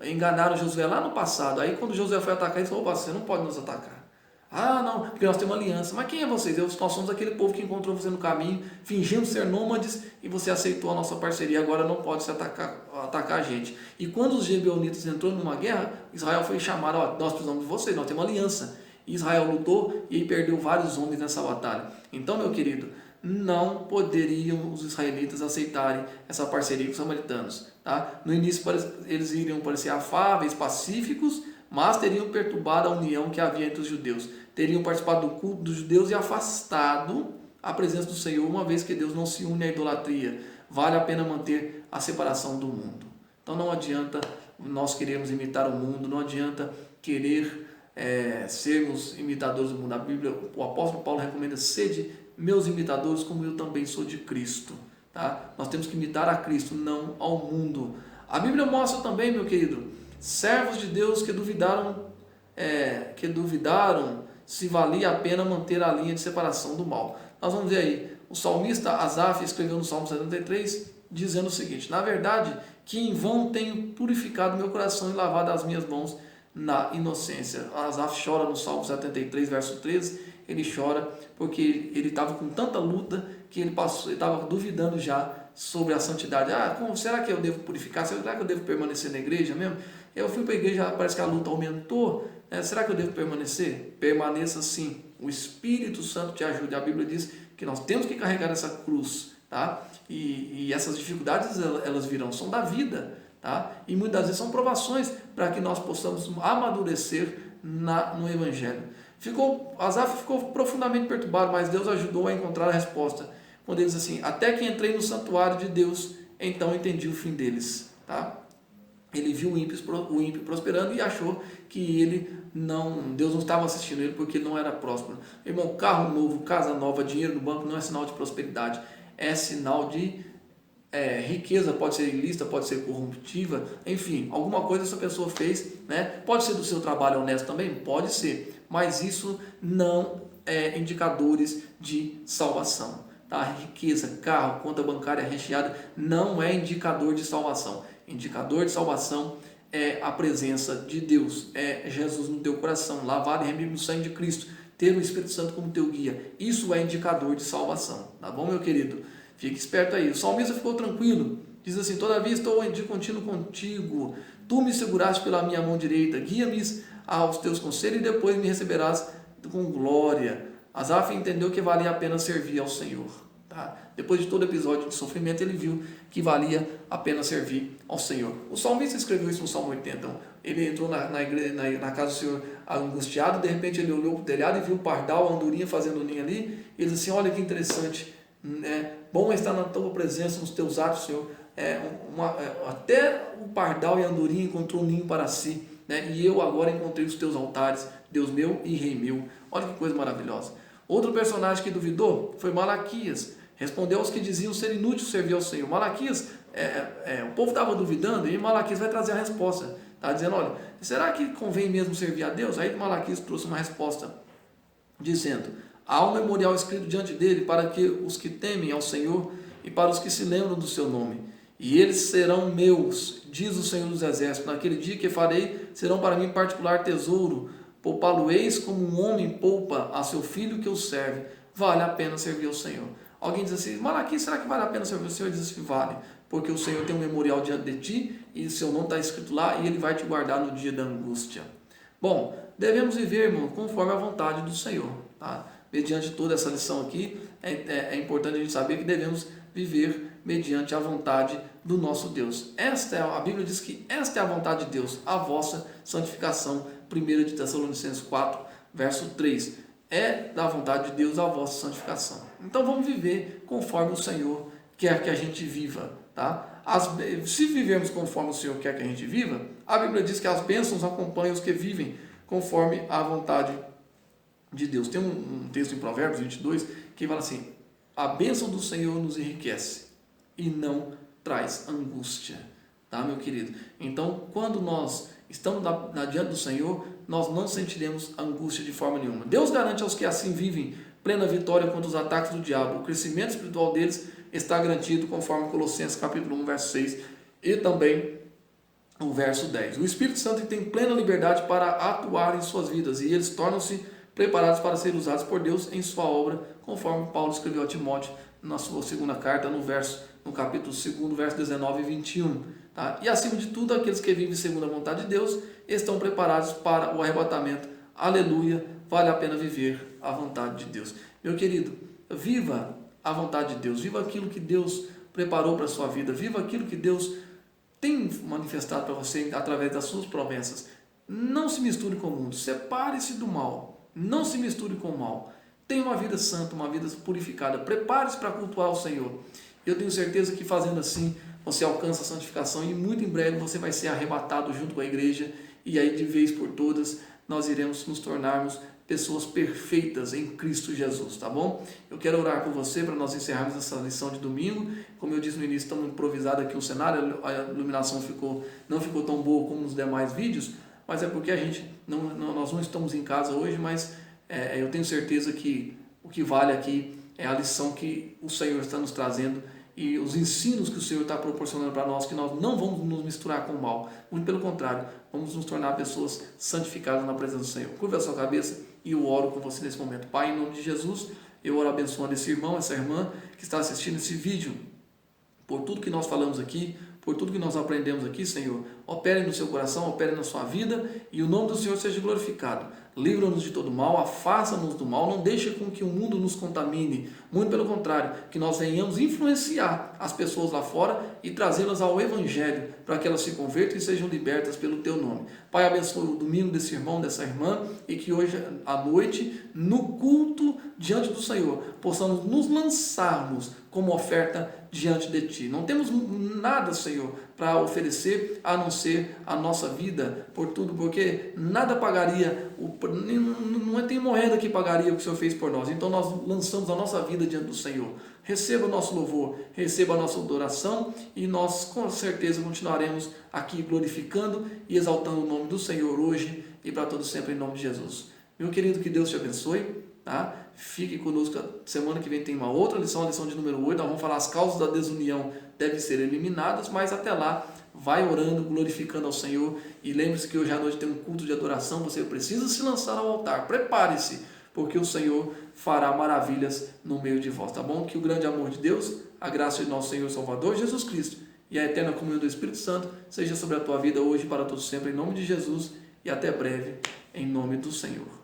enganaram Josué lá no passado. Aí quando Josué foi atacar, ele falou: você não pode nos atacar. Ah, não, porque nós temos uma aliança. Mas quem é vocês? Nós somos aquele povo que encontrou você no caminho, fingindo ser nômades, e você aceitou a nossa parceria, agora não pode se atacar a gente. E quando os gebeonitas entrou numa guerra, Israel foi chamado: nós precisamos de vocês, nós temos uma aliança. E Israel lutou e perdeu vários homens nessa batalha. Então, meu querido, não poderiam os israelitas aceitarem essa parceria com os samaritanos. Tá? No início eles iriam parecer afáveis, pacíficos, mas teriam perturbado a união que havia entre os judeus. Teriam participado do culto dos judeus e afastado a presença do Senhor, uma vez que Deus não se une à idolatria. Vale a pena manter a separação do mundo. Então não adianta nós queremos imitar o mundo, não adianta querer sermos imitadores do mundo. A Bíblia, o apóstolo Paulo recomenda: sede meus imitadores, como eu também sou de Cristo. Tá? Nós temos que imitar a Cristo, não ao mundo. A Bíblia mostra também, meu querido, servos de Deus que duvidaram se valia a pena manter a linha de separação do mal. Nós vamos ver aí, o salmista Asaf escreveu no Salmo 73, dizendo o seguinte: na verdade, que em vão tenho purificado meu coração e lavado as minhas mãos na inocência. Asaf chora no Salmo 73, verso 13, ele chora porque ele estava com tanta luta que ele estava duvidando já sobre a santidade. Será que eu devo purificar? Será que eu devo permanecer na igreja mesmo? Eu fui para a igreja, parece que a luta aumentou, Será que eu devo permanecer? Permaneça sim. O Espírito Santo te ajude. A Bíblia diz que nós temos que carregar essa cruz, tá? E essas dificuldades, elas virão, são da vida, tá? E muitas vezes são provações para que nós possamos amadurecer no Evangelho. Asaf ficou profundamente perturbado, mas Deus ajudou a encontrar a resposta. Quando ele diz assim: até que entrei no santuário de Deus, então entendi o fim deles, tá? Ele viu o ímpio prosperando e achou que Deus não estava assistindo ele porque ele não era próspero. Irmão, carro novo, casa nova, dinheiro no banco não é sinal de prosperidade, é sinal de riqueza. Pode ser ilícita, pode ser corruptiva, enfim, alguma coisa essa pessoa fez, né? Pode ser do seu trabalho honesto também, pode ser, mas isso não é indicadores de salvação, tá? Riqueza, carro, conta bancária recheada não é indicador de salvação. Indicador de salvação é a presença de Deus, é Jesus no teu coração, lavado e remido no sangue de Cristo, ter o Espírito Santo como teu guia. Isso é indicador de salvação, tá bom, meu querido? Fique esperto aí. O salmista ficou tranquilo, diz assim: todavia estou de contínuo contigo, tu me seguraste pela minha mão direita, guia-me aos teus conselhos e depois me receberás com glória. Asaf entendeu que valia a pena servir ao Senhor, tá? Depois de todo episódio de sofrimento, ele viu que valia a pena servir ao Senhor. O salmista escreveu isso no Salmo 80. Ele entrou na casa do Senhor angustiado, de repente ele olhou para o telhado e viu o pardal, a andorinha fazendo ninho ali. Ele disse assim: olha que interessante, bom estar na tua presença, nos teus atos, Senhor. Até o pardal e a andorinha encontrou um ninho para si, né? E eu agora encontrei os teus altares, Deus meu e Rei meu. Olha que coisa maravilhosa. Outro personagem que duvidou foi Malaquias. Respondeu aos que diziam ser inútil servir ao Senhor. Malaquias, o povo estava duvidando e Malaquias vai trazer a resposta. Está dizendo: olha, será que convém mesmo servir a Deus? Aí Malaquias trouxe uma resposta, dizendo: há um memorial escrito diante dele para que os que temem ao Senhor e para os que se lembram do seu nome. E eles serão meus, diz o Senhor dos Exércitos. Naquele dia que farei, serão para mim particular tesouro. Poupá-lo-eis como um homem poupa a seu filho que o serve. Vale a pena servir ao Senhor. Alguém diz assim: Malaquias, será que vale a pena servir ao Senhor? Ele diz assim: vale, porque o Senhor tem um memorial diante de ti e o seu nome está escrito lá e ele vai te guardar no dia da angústia. Bom, devemos viver, irmão, conforme a vontade do Senhor, tá? Mediante toda essa lição aqui, é importante a gente saber que devemos viver mediante a vontade do nosso Deus. A Bíblia diz que esta é a vontade de Deus, a vossa santificação. 1 de Tessalonicenses 4, verso 3. É da vontade de Deus a vossa santificação. Então vamos viver conforme o Senhor quer que a gente viva, tá? Se vivermos conforme o Senhor quer que a gente viva, a Bíblia diz que as bênçãos acompanham os que vivem conforme a vontade de Deus. Tem um texto em Provérbios 22 que fala assim: a bênção do Senhor nos enriquece e não traz angústia, tá, meu querido? Então, quando nós estamos diante do Senhor, nós não sentiremos angústia de forma nenhuma. Deus garante aos que assim vivem plena vitória contra os ataques do diabo. O crescimento espiritual deles está garantido, conforme Colossenses capítulo 1, verso 6 e também o verso 10. O Espírito Santo tem plena liberdade para atuar em suas vidas e eles tornam-se preparados para serem usados por Deus em sua obra, conforme Paulo escreveu a Timóteo na sua segunda carta, no capítulo 2, verso 19 e 21. Tá? E acima de tudo, aqueles que vivem segundo a vontade de Deus estão preparados para o arrebatamento. Aleluia! Vale a pena viver a vontade de Deus. Meu querido, viva a vontade de Deus, viva aquilo que Deus preparou para a sua vida, viva aquilo que Deus tem manifestado para você através das suas promessas. Não se misture com o mundo, separe-se do mal, não se misture com o mal. Tenha uma vida santa, uma vida purificada, prepare-se para cultuar o Senhor. Eu tenho certeza que fazendo assim, você alcança a santificação e muito em breve você vai ser arrebatado junto com a igreja e aí de vez por todas nós iremos nos tornarmos pessoas perfeitas em Cristo Jesus, tá bom? Eu quero orar por você para nós encerrarmos essa lição de domingo. Como eu disse no início, estamos improvisados aqui o cenário, a iluminação não ficou tão boa como nos demais vídeos, mas é porque nós não estamos em casa hoje, mas eu tenho certeza que o que vale aqui é a lição que o Senhor está nos trazendo e os ensinos que o Senhor está proporcionando para nós, que nós não vamos nos misturar com o mal, muito pelo contrário, vamos nos tornar pessoas santificadas na presença do Senhor. Curva a sua cabeça e eu oro com você nesse momento. Pai, em nome de Jesus, eu oro abençoando esse irmão, essa irmã que está assistindo esse vídeo, por tudo que nós falamos aqui, por tudo que nós aprendemos aqui, Senhor. Opere no seu coração, opere na sua vida e o nome do Senhor seja glorificado. Livra-nos de todo mal, afasta-nos do mal, não deixe com que o mundo nos contamine. Muito pelo contrário, que nós venhamos influenciar as pessoas lá fora e trazê-las ao Evangelho, para que elas se convertam e sejam libertas pelo Teu nome. Pai, abençoe o domingo desse irmão, dessa irmã, e que hoje à noite, no culto diante do Senhor, possamos nos lançarmos como oferta diante de Ti. Não temos nada, Senhor, para oferecer a não ser a nossa vida, por tudo, porque nada pagaria, não tem moeda que pagaria o que o Senhor fez por nós. Então nós lançamos a nossa vida diante do Senhor. Receba o nosso louvor, receba a nossa adoração e nós com certeza continuaremos aqui glorificando e exaltando o nome do Senhor hoje e para todo sempre em nome de Jesus. Meu querido, que Deus te abençoe, tá? Fique conosco, semana que vem tem uma outra lição, a lição de número 8, nós vamos falar as causas da desunião devem ser eliminadas, mas até lá, vai orando, glorificando ao Senhor e lembre-se que hoje à noite tem um culto de adoração, você precisa se lançar ao altar, prepare-se, porque o Senhor fará maravilhas no meio de vós, tá bom? Que o grande amor de Deus, a graça de nosso Senhor e Salvador Jesus Cristo e a eterna comunhão do Espírito Santo seja sobre a tua vida hoje e para todos sempre, em nome de Jesus e até breve, em nome do Senhor.